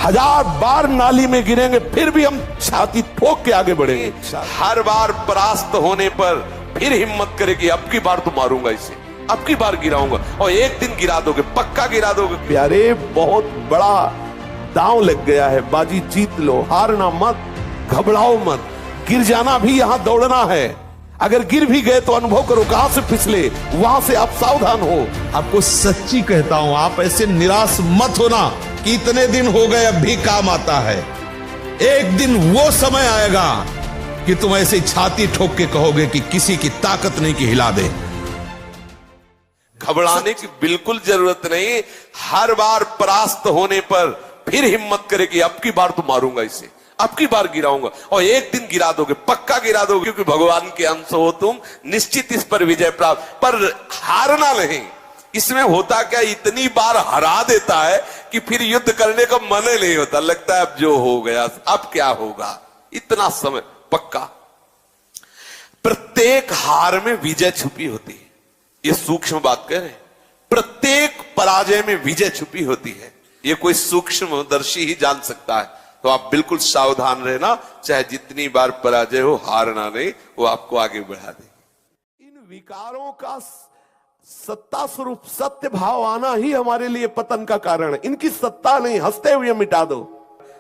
1000 बार नाली में गिरेंगे फिर भी हम छाती ठोक के आगे बढ़ेंगे। हर बार परास्त होने पर फिर हिम्मत करेगी, अब की बार तो मारूंगा इसे, अब की बार गिराऊंगा, और एक दिन गिरा दोगे, पक्का गिरा दोगे। प्यारे, बहुत बड़ा दांव लग गया है, बाजी जीत लो, हारना मत, घबराओ मत। गिर जाना भी यहां दौड़ना है, अगर गिर भी गए तो अनुभव करो कहां से फिसले, वहां से आप सावधान हो। आपको सच्ची कहता हूं, आप ऐसे निराश मत होना कि इतने दिन हो गए अब भी काम आता है। एक दिन वो समय आएगा कि तुम ऐसे छाती ठोक के कहोगे कि किसी की ताकत नहीं कि हिला दे। घबराने की बिल्कुल जरूरत नहीं। हर बार परास्त होने पर फिर हिम्मत करेगी, अब की बार तो मारूंगा इसे, अब की बार गिराऊंगा, और एक दिन गिरा दोगे, पक्का गिरा दोगे, क्योंकि भगवान के अंश हो तुम, निश्चित इस पर विजय प्राप्त। पर हारना नहीं। इसमें होता क्या, इतनी बार हरा देता है कि फिर युद्ध करने का मन ही नहीं होता, लगता है अब जो हो गया, अब क्या होगा, इतना समय पक्का। प्रत्येक हार में विजय छुपी होती है, ये सूक्ष्म बात कह रहे हैं। प्रत्येक पराजय में विजय छुपी होती है, ये कोई सूक्ष्मदर्शी ही जान सकता है। तो आप बिल्कुल सावधान रहना, चाहे जितनी बार पराजय हो, हारना नहीं, वो आपको आगे बढ़ा देगी। इन विकारों का सत्ता स्वरूप सत्य भाव आना ही हमारे लिए पतन का कारण है। इनकी सत्ता नहीं, हंसते हुए मिटा दो।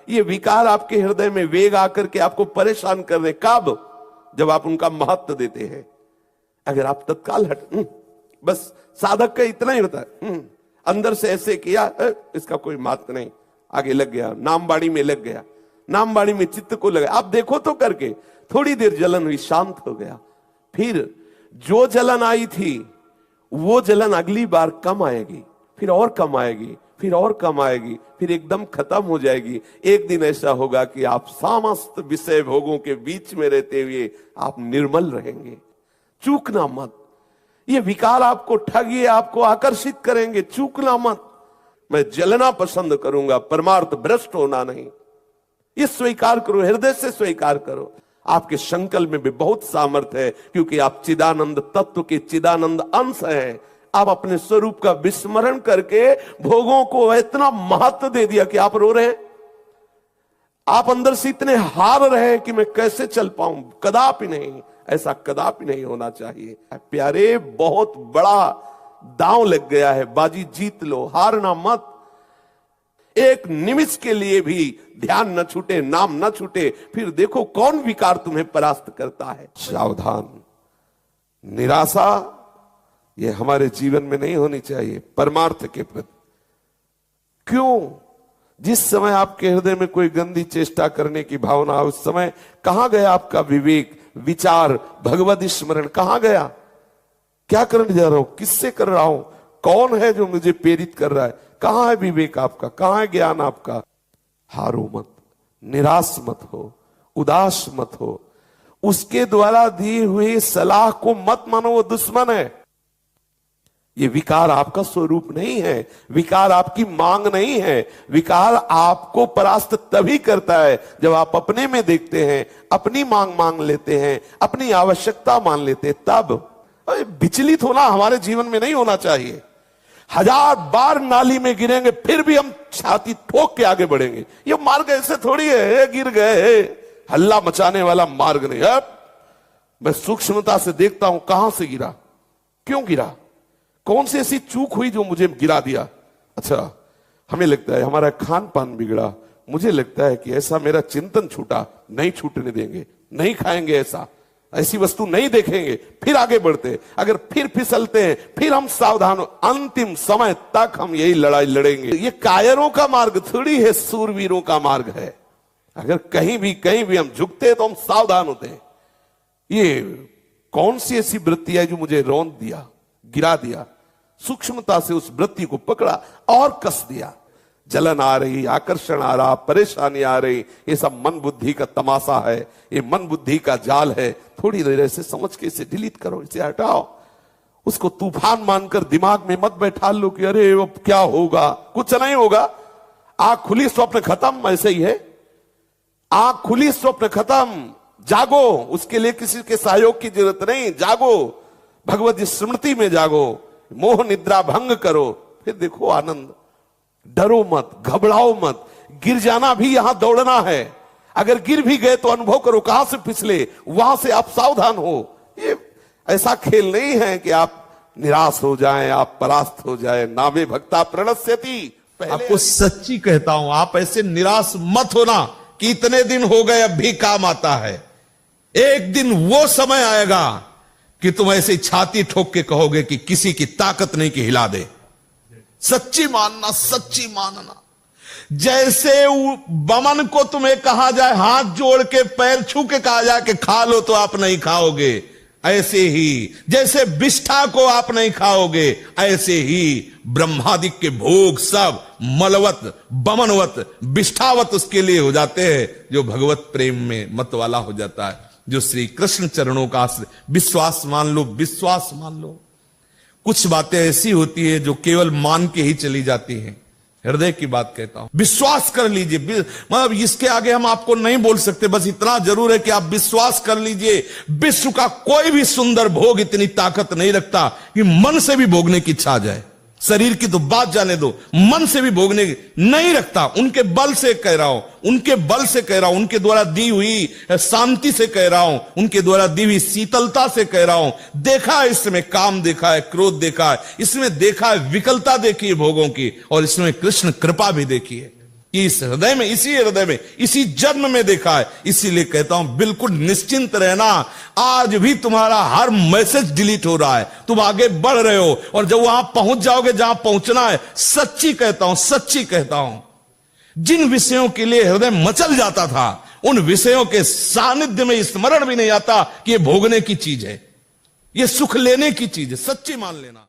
ये विकार आपके हृदय में वेग आकर के आपको परेशान कर रहे, कब? जब आप उनका महत्व देते हैं। अगर आप तत्काल बस साधक का इतना ही होता है, अंदर से ऐसे किया, इसका कोई महत्व नहीं, आगे लग गया, नामबाड़ी में लग गया, नामबाड़ी में चित्त को लगा। आप देखो तो करके, थोड़ी देर जलन हुई, शांत हो गया, फिर जो जलन आई थी वो जलन अगली बार कम आएगी, फिर और कम आएगी, फिर और कम आएगी, फिर एकदम खत्म हो जाएगी। एक दिन ऐसा होगा कि आप समस्त विषय भोगों के बीच में रहते हुए आप निर्मल रहेंगे। चूकना मत, ये विकार आपको ठगिए, आपको आकर्षित करेंगे, चूकना मत। मैं जलना पसंद करूंगा, परमार्थ भ्रष्ट होना नहीं। ये स्वीकार करो, हृदय से स्वीकार करो। आपके संकल्प में भी बहुत सामर्थ्य है, क्योंकि आप चिदानंद तत्व के चिदानंद अंश हैं। आप अपने स्वरूप का विस्मरण करके भोगों को इतना महत्व दे दिया कि आप रो रहे हैं। आप अंदर से इतने हार रहे हैं कि मैं कैसे चल पाऊं। कदापि नहीं, ऐसा कदापि नहीं होना चाहिए। प्यारे, बहुत बड़ा दांव लग गया है, बाजी जीत लो, हारना मत। एक निमिष के लिए भी ध्यान न छूटे, नाम न छूटे, फिर देखो कौन विकार तुम्हें परास्त करता है। सावधान। निराशा ये हमारे जीवन में नहीं होनी चाहिए परमार्थ के प्रति। क्यों? जिस समय आपके हृदय में कोई गंदी चेष्टा करने की भावना, उस समय कहां गया आपका विवेक, विचार, भगवत स्मरण कहां गया? क्या करने जा रहा हूं, किससे कर रहा हूं, कौन है जो मुझे प्रेरित कर रहा है? कहां है विवेक आपका, कहां है ज्ञान आपका? हारो मत, निराश मत हो, उदास मत हो। उसके द्वारा दी हुई सलाह को मत मानो, वो दुश्मन है। ये विकार आपका स्वरूप नहीं है, विकार आपकी मांग नहीं है। विकार आपको परास्त तभी करता है जब आप अपने में देखते हैं, अपनी मांग मांग लेते हैं, अपनी आवश्यकता मान लेते हैं, तब। विचलित होना हमारे जीवन में नहीं होना चाहिए। 1000 बार नाली में गिरेंगे फिर भी हम छाती ठोक के आगे बढ़ेंगे। ये मार्ग ऐसे थोड़ी है, गिर गए, हल्ला मचाने वाला मार्ग नहीं है। मैं सूक्ष्मता से देखता हूं कहां से गिरा, क्यों गिरा, कौन सी ऐसी चूक हुई जो मुझे गिरा दिया। अच्छा, हमें लगता है हमारा खान पान बिगड़ा, मुझे लगता है कि ऐसा मेरा चिंतन छूटा, नहीं छूटने देंगे, नहीं खाएंगे, ऐसा ऐसी वस्तु नहीं देखेंगे, फिर आगे बढ़ते। अगर फिर फिसलते हैं, फिर हम सावधान हो, अंतिम समय तक हम यही लड़ाई लड़ेंगे। ये कायरों का मार्ग थोड़ी है, सूरवीरों का मार्ग है। अगर कहीं भी हम झुकते हैं तो हम सावधान होते हैं। ये कौन सी ऐसी वृत्ति है जो मुझे रौंद दिया, गिरा दिया? सूक्ष्मता से उस वृत्ति को पकड़ा और कस दिया। जलन आ रही, आकर्षण आ रहा, परेशानी आ रही, ये सब मन बुद्धि का तमाशा है, ये मन बुद्धि का जाल है। थोड़ी देर ऐसे समझ के इसे डिलीट करो, इसे हटाओ। उसको तूफान मानकर दिमाग में मत बैठा लो कि अरे अब क्या होगा, कुछ नहीं होगा। आंख खुली, स्वप्न खत्म, ऐसे ही है। आंख खुली, स्वप्न खत्म, जागो। उसके लिए किसी के सहयोग की जरूरत नहीं, जागो, भगवत स्मृति में जागो, मोह निद्रा भंग करो, फिर देखो आनंद। डरो मत, घबराओ मत। गिर जाना भी यहां दौड़ना है। अगर गिर भी गए तो अनुभव करो कहां से फिसले, वहां से आप सावधान हो। ये ऐसा खेल नहीं है कि आप निराश हो जाएं, आप परास्त हो जाएं। नामे भक्ता प्रणश्यति। आपको सच्ची कहता हूं, आप ऐसे निराश मत होना कि इतने दिन हो गए अब भी काम आता है। एक दिन वो समय आएगा कि तुम ऐसे छाती ठोक के कहोगे कि किसी की ताकत नहीं कि हिला दे। सच्ची मानना, सच्ची मानना। जैसे बमन को तुम्हें कहा जाए, हाथ जोड़ के पैर छू के कहा जाए कि खा लो, तो आप नहीं खाओगे। ऐसे ही जैसे विष्ठा को आप नहीं खाओगे, ऐसे ही ब्रह्मादिक के भोग सब मलवत, बमनवत, विष्ठावत उसके लिए हो जाते हैं जो भगवत प्रेम में मत वाला हो जाता है, जो श्री कृष्ण चरणों का विश्वास मान लो, विश्वास मान लो। कुछ बातें ऐसी होती है जो केवल मान के ही चली जाती हैं। हृदय की बात कहता हूं, विश्वास कर लीजिए। मतलब इसके आगे हम आपको नहीं बोल सकते, बस इतना जरूर है कि आप विश्वास कर लीजिए। विश्व का कोई भी सुंदर भोग इतनी ताकत नहीं रखता कि मन से भी भोगने की इच्छा आ जाए। शरीर की तो बात जाने दो, मन से भी भोगने नहीं रखता। उनके बल से कह रहा हूं, उनके बल से कह रहा हूं, उनके द्वारा दी हुई शांति से कह रहा हूं, उनके द्वारा दी हुई शीतलता से कह रहा हूं। देखा है इसमें काम, देखा है क्रोध, देखा है इसमें, देखा है विकलता देखी है भोगों की, और इसमें कृष्ण कृपा भी देखी है। इस हृदय में, इसी हृदय में, इसी जन्म में देखा है। इसीलिए कहता हूं बिल्कुल निश्चिंत रहना। आज भी तुम्हारा हर मैसेज डिलीट हो रहा है, तुम आगे बढ़ रहे हो, और जब वहां पहुंच जाओगे जहां पहुंचना है, सच्ची कहता हूं, सच्ची कहता हूं, जिन विषयों के लिए हृदय मचल जाता था, उन विषयों के सानिध्य में स्मरण भी नहीं आता कि ये भोगने की चीज है, ये सुख लेने की चीज है। सच्ची मान लेना।